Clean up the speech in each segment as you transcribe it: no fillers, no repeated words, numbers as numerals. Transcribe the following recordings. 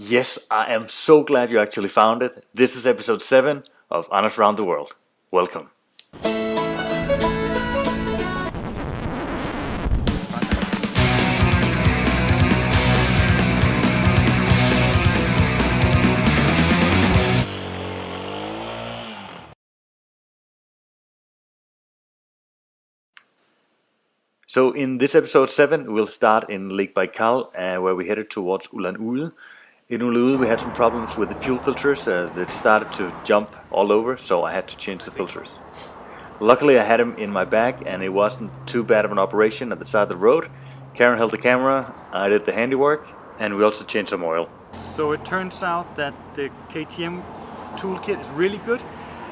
Yes, I am so glad you actually found it. This is episode 7 of Anders Around the World. Welcome. So in this episode 7, we'll start in Lake Baikal, where we headed towards Ulan-Ude. In Ulan-Ude we had some problems with the fuel filters that started to jump all over, so I had to change the filters. Luckily I had them in my bag and it wasn't too bad of an operation at the side of the road. Karen held the camera, I did the handiwork, and we also changed some oil. So it turns out that the KTM toolkit is really good,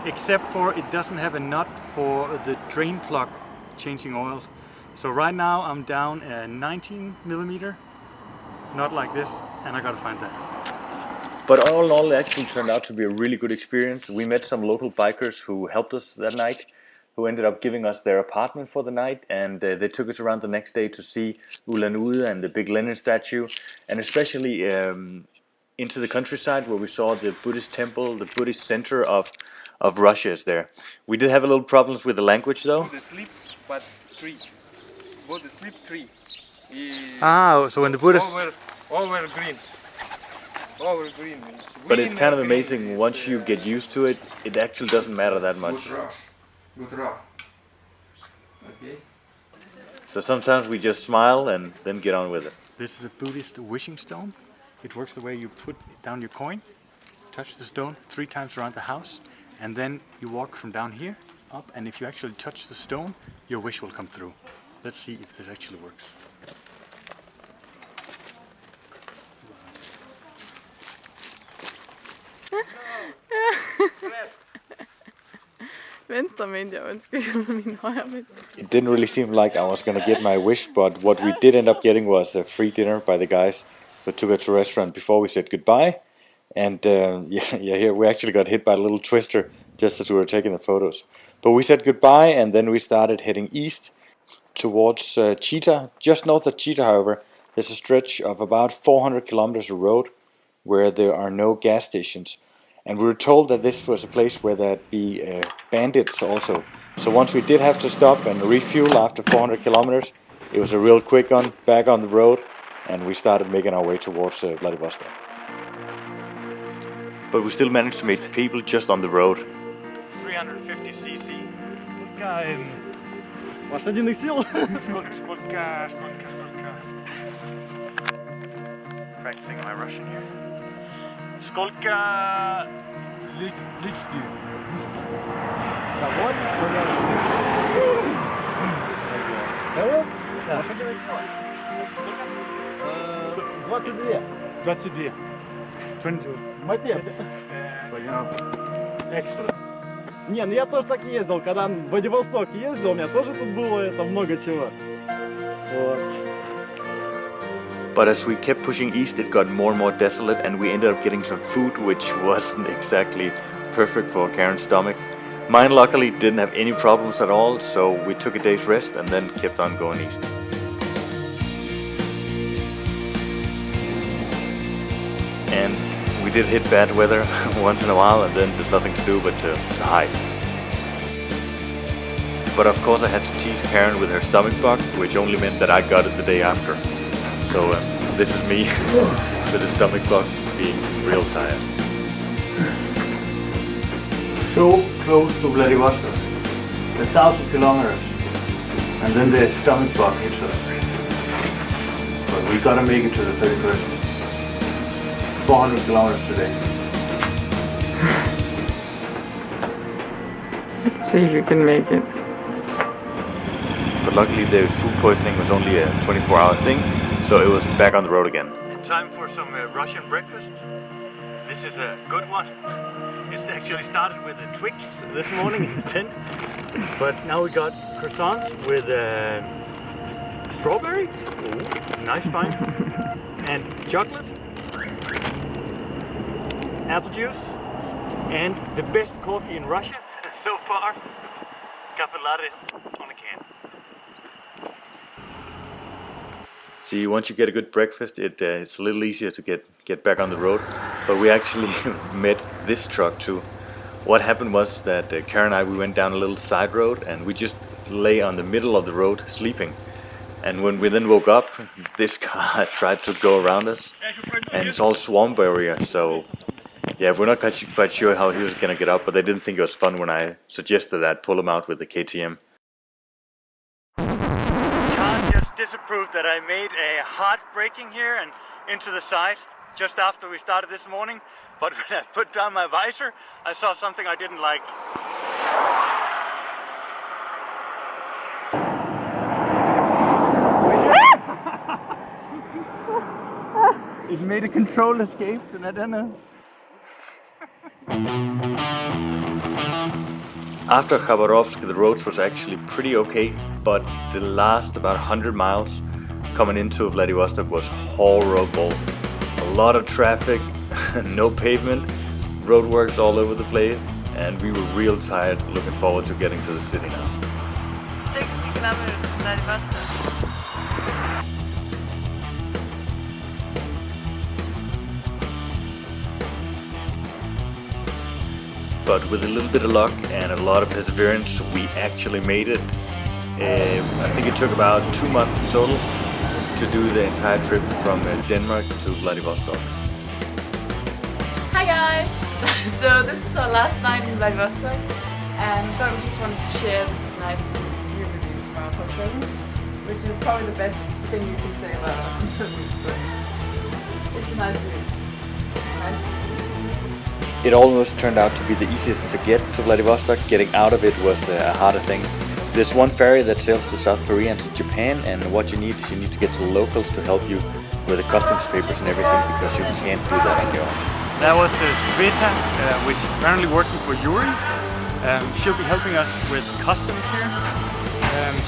except for it doesn't have a nut for the drain plug changing oil. So right now I'm down a 19mm, not like this, and I gotta find that. But all in all, it actually turned out to be a really good experience. We met some local bikers who helped us that night, who ended up giving us their apartment for the night, and they took us around the next day to see Ulan-Ude and the big Lenin statue, and especially into the countryside where we saw the Buddhist temple, the Buddhist center of Russia is there. We did have a little problems with the language though. The sleep tree. So when the Buddhists... Over green. Over green means... But it's kind of amazing, once you get used to it, it actually doesn't matter that much. Good rock. Okay. So sometimes we just smile and then get on with it. This is a Buddhist wishing stone. It works the way you put down your coin, touch the stone 3 times around the house, and then you walk from down here up, and if you actually touch the stone, your wish will come through. Let's see if this actually works. It didn't really seem like I was gonna get my wish, but what we did end up getting was a free dinner by the guys who took us to a restaurant before we said goodbye. And here we actually got hit by a little twister just as we were taking the photos. But we said goodbye and then we started heading east towards Chita. Just north of Chita, however, there's a stretch of about 400 kilometers of road where there are no gas stations. And we were told that this was a place where there'd be bandits also. So once we did have to stop and refuel after 400 kilometers, it was a real quick one back on the road, and we started making our way towards Vladivostok. But we still managed to meet people just on the road. 350cc. Лошадиных сил. Сколько. Practicing my Russian here. Сколько Лички. 22. 22. 22. Мопед. Extra. Не, ну я тоже так ездил, когда в Владивосток ездил, у меня тоже тут было это много чего. Вот. But as we kept pushing east, it got more and more desolate, and we ended up getting some food which wasn't exactly perfect for Karen's stomach. Mine luckily didn't have any problems at all, so we took a day's rest and then kept on going east. And we did hit bad weather once in a while, and then there's nothing to do but to hide. But of course I had to tease Karen with her stomach bug, which only meant that I got it the day after. So this is me with the stomach bug being real tired. So close to Vladivostok, 1,000 kilometers, and then the stomach bug hits us. But we gotta make it to the 31st. 400 kilometers today. Let's see if you can make it. But luckily the food poisoning was only a 24-hour thing, so it was back on the road again. In time for some Russian breakfast. This is a good one. It's actually started with Twix this morning in the tent, but now we got croissants with strawberry, ooh, nice find, and chocolate, apple juice, and the best coffee in Russia so far, cafe latte on a can. See, once you get a good breakfast, it's a little easier to get get back on the road. But we actually met this truck too. What happened was that Karen and I, we went down a little side road and we just lay on the middle of the road sleeping. And when we then woke up, this car tried to go around us, and it's all swamp area, so yeah, we're not quite sure how he was gonna get up, but they didn't think it was fun when I suggested that pull him out with the KTM. Khan just disapproved that I made a hard braking here and into the side just after we started this morning, but when I put down my visor, I saw something I didn't like. It made a control escape, and I don't know. After Khabarovsk, the road was actually pretty okay, but the last about 100 miles coming into Vladivostok was horrible. A lot of traffic, no pavement, roadworks all over the place, and we were real tired, looking forward to getting to the city now. 60 kilometers from Vladivostok. But with a little bit of luck and a lot of perseverance, we actually made it. I think it took about 2 months in total to do the entire trip from Denmark to Vladivostok. Hi guys! So this is our last night in Vladivostok, and thought we just wanted to share this nice view review from our hotel room, which is probably the best thing you can say about our hotel room, but it's a nice view. Nice. It almost turned out to be the easiest to get to Vladivostok. Getting out of it was a harder thing. There's one ferry that sails to South Korea and to Japan, and what you need is you need to get to locals to help you with the customs papers and everything, because you can't do that on your own. That was Sveta, which is apparently working for Yuri. She'll be helping us with customs here.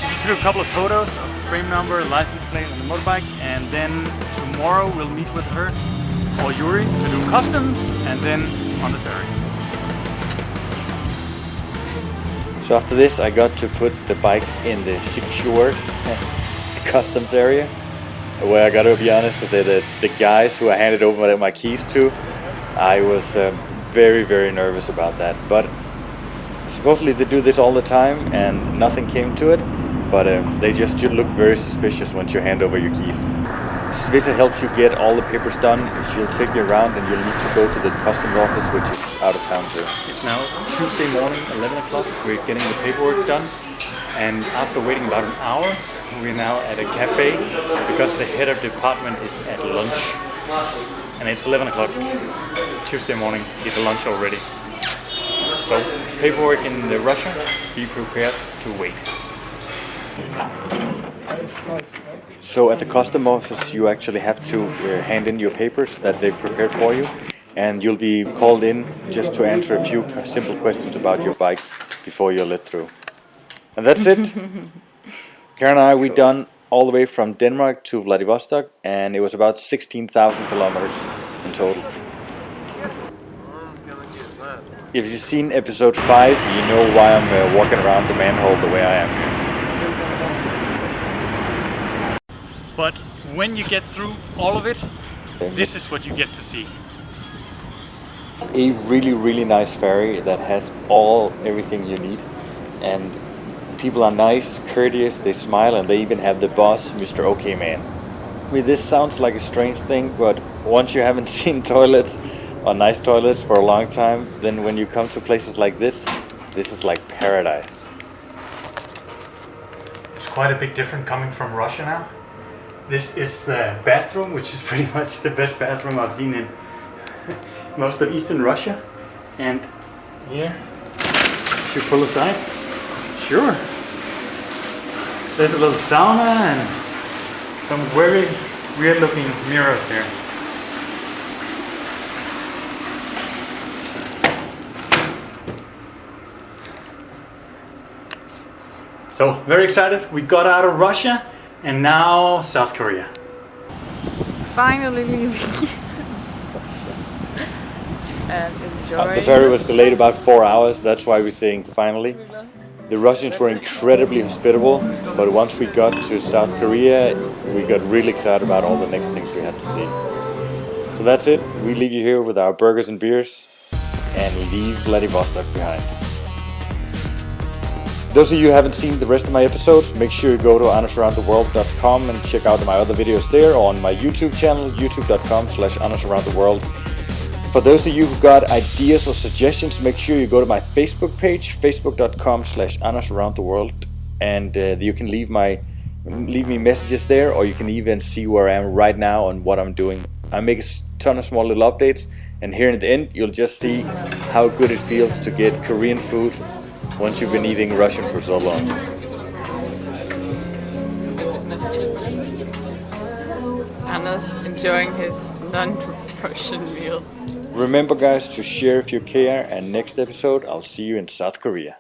She just took a couple of photos of the frame number, license plate and the motorbike, and then tomorrow we'll meet with her or Yuri to do customs, and then on the ferry. So after this, I got to put the bike in the secured customs area, where I gotta be honest and say that the guys who I handed over my keys to, I was very, very nervous about that. But supposedly they do this all the time and nothing came to it, but they just look very suspicious once you hand over your keys. Sveta helps you get all the papers done. She'll take you around and you'll need to go to the customs office, which is out of town too. It's now Tuesday morning, 11 o'clock. We're getting the paperwork done, and after waiting about an hour, we're now at a cafe because the head of department is at lunch, and it's 11 o'clock Tuesday morning. He's at lunch already. So paperwork in Russia, be prepared to wait. So at the custom office, you actually have to hand in your papers that they prepared for you, and you'll be called in just to answer a few simple questions about your bike before you're let through. And that's it. Karen and I, we done all the way from Denmark to Vladivostok, and it was about 16,000 kilometers in total. If you've seen episode 5, you know why I'm walking around the manhole the way I am here. But when you get through all of it, this is what you get to see. A really, really nice ferry that has everything you need, and people are nice, courteous, they smile, and they even have the boss, Mr. OK Man. I mean, this sounds like a strange thing, but once you haven't seen toilets or nice toilets for a long time, then when you come to places like this is like paradise. It's quite a big difference coming from Russia now. This is the bathroom, which is pretty much the best bathroom I've seen in most of Eastern Russia. And here, should pull aside? Sure. There's a little sauna and some very weird looking mirrors here. So, very excited. We got out of Russia. And now South Korea. Finally leaving. And enjoying. The ferry was delayed about 4 hours, that's why we're saying finally. The Russians were incredibly hospitable, but once we got to South Korea, we got really excited about all the next things we had to see. So that's it. We leave you here with our burgers and beers and leave Vladivostok behind. Those of you who haven't seen the rest of my episodes, make sure you go to AnusAroundTheWorld.com and check out my other videos there, or on my YouTube channel, youtube.com/AnusAroundTheWorld. For those of you who got ideas or suggestions, make sure you go to my Facebook page, facebook.com/AnusAroundTheWorld, and you can leave me messages there, or you can even see where I am right now and what I'm doing. I make a ton of small little updates, and here in the end you'll just see how good it feels to get Korean food once you've been eating Russian for so long. Anna's enjoying his non-Russian meal. Remember guys to share if you care, and next episode I'll see you in South Korea.